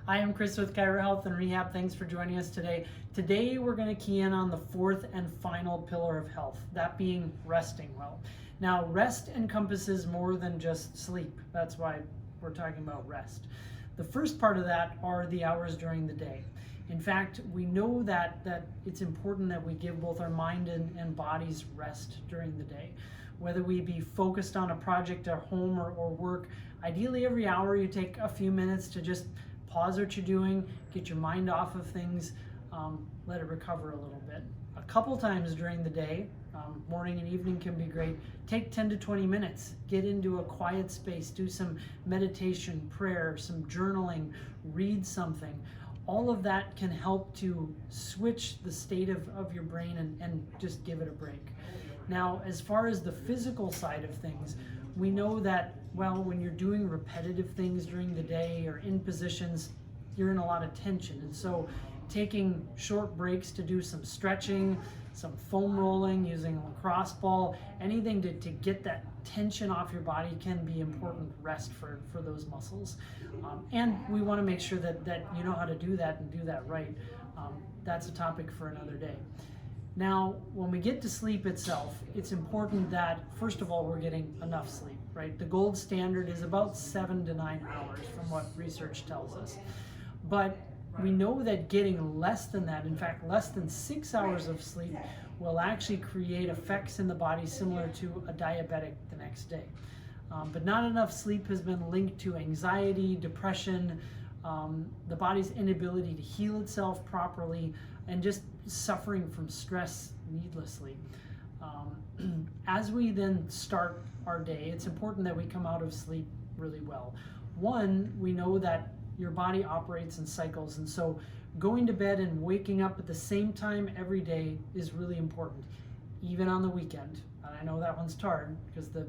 Hi, I'm Chris with Chiro Health and Rehab. Thanks for joining us today. Today we're going to key in on the fourth and final pillar of health, that being resting well. Now, rest encompasses more than just sleep. That's why we're talking about rest. The first part of that are the hours during the day. In fact, we know that it's important that we give both our mind and bodies rest during the day. Whether we be focused on a project at home or work, ideally every hour you take a few minutes to just pause what you're doing, get your mind off of things, let it recover a little bit. A couple times during the day, morning and evening can be great. Take 10 to 20 minutes, get into a quiet space, do some meditation, prayer, some journaling, read something. All of that can help to switch the state of your brain and just give it a break. Now, as far as the physical side of things, we know that, well, when you're doing repetitive things during the day or in positions, you're in a lot of tension. And so taking short breaks to do some stretching, some foam rolling, using a lacrosse ball, anything to get that tension off your body can be important rest for those muscles. And we want to make sure that you know how to do that and do that right. That's a topic for another day. Now, when we get to sleep itself, it's important that, first of all, we're getting enough sleep, right? The gold standard is about 7 to 9 hours from what research tells us. But we know that getting less than that, in fact, less than 6 hours of sleep, will actually create effects in the body similar to a diabetic the next day. But not enough sleep has been linked to anxiety, depression, the body's inability to heal itself properly, and just suffering from stress needlessly. As we then start our day, it's important that we come out of sleep really well. One, we know that your body operates in cycles, and so going to bed and waking up at the same time every day is really important, even on the weekend. And I know that one's hard because the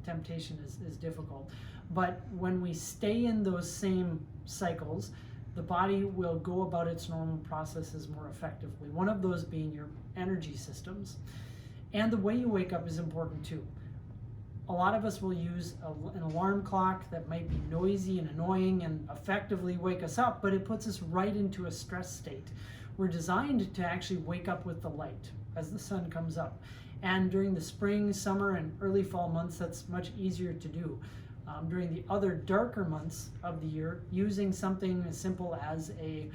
temptation is difficult. But when we stay in those same cycles, the body will go about its normal processes more effectively. One of those being your energy systems. And the way you wake up is important too. A lot of us will use an alarm clock that might be noisy and annoying and effectively wake us up, but it puts us right into a stress state. We're designed to actually wake up with the light as the sun comes up. And during the spring, summer, and early fall months, that's much easier to do. During the other darker months of the year, using something as simple as a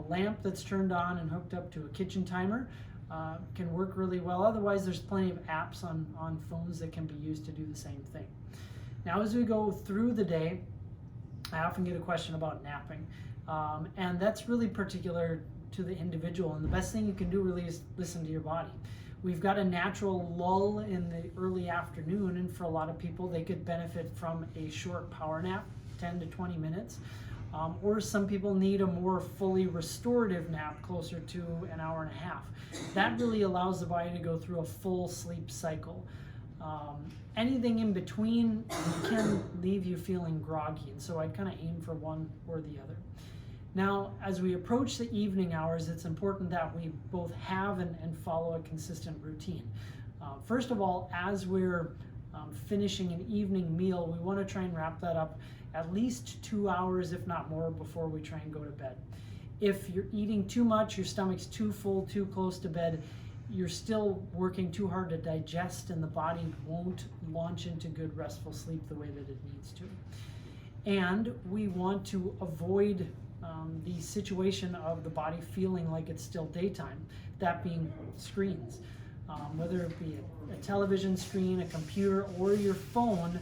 lamp that's turned on and hooked up to a kitchen timer can work really well. Otherwise, there's plenty of apps on phones that can be used to do the same thing. Now, as we go through the day, I often get a question about napping, and that's really particular to the individual, and the best thing you can do really is listen to your body. We've got a natural lull in the early afternoon, and for a lot of people, they could benefit from a short power nap, 10 to 20 minutes, or some people need a more fully restorative nap, closer to an hour and a half. That really allows the body to go through a full sleep cycle. Anything in between can leave you feeling groggy, and so I'd kind of aim for one or the other. Now, as we approach the evening hours, it's important that we both have and follow a consistent routine. First of all, as we're finishing an evening meal, we want to try and wrap that up at least 2 hours, if not more, before we try and go to bed. If you're eating too much, your stomach's too full, too close to bed, you're still working too hard to digest, and the body won't launch into good restful sleep the way that it needs to. And we want to avoid the situation of the body feeling like it's still daytime, that being screens. Whether it be a television screen, a computer, or your phone,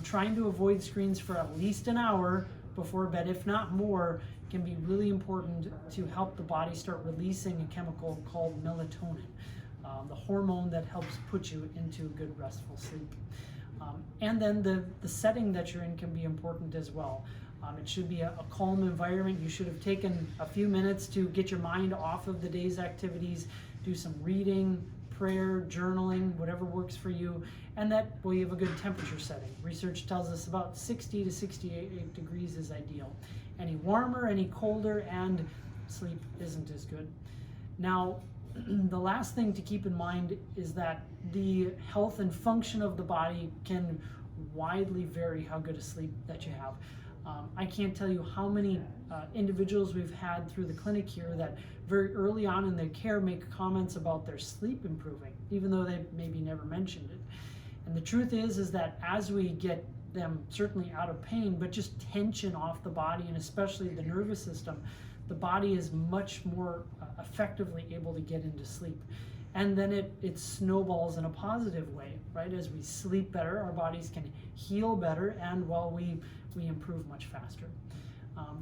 trying to avoid screens for at least an hour before bed, if not more, can be really important to help the body start releasing a chemical called melatonin, the hormone that helps put you into good restful sleep. And then the setting that you're in can be important as well. It should be a calm environment. You should have taken a few minutes to get your mind off of the day's activities, do some reading, prayer, journaling, whatever works for you, and that you have a good temperature setting. Research tells us about 60 to 68 degrees is ideal. Any warmer, any colder, and sleep isn't as good. Now, the last thing to keep in mind is that the health and function of the body can widely vary how good a sleep that you have. I can't tell you how many individuals we've had through the clinic here that very early on in their care make comments about their sleep improving, even though they maybe never mentioned it. And the truth is that as we get them certainly out of pain, but just tension off the body and especially the nervous system, the body is much more effectively able to get into sleep. And then it snowballs in a positive way, right? As we sleep better, our bodies can heal better, and well, we improve much faster.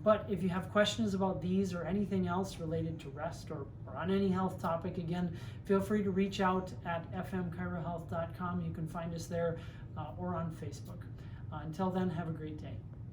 But if you have questions about these or anything else related to rest or on any health topic, again, feel free to reach out at fmchirohealth.com. You can find us there or on Facebook. Until then, have a great day.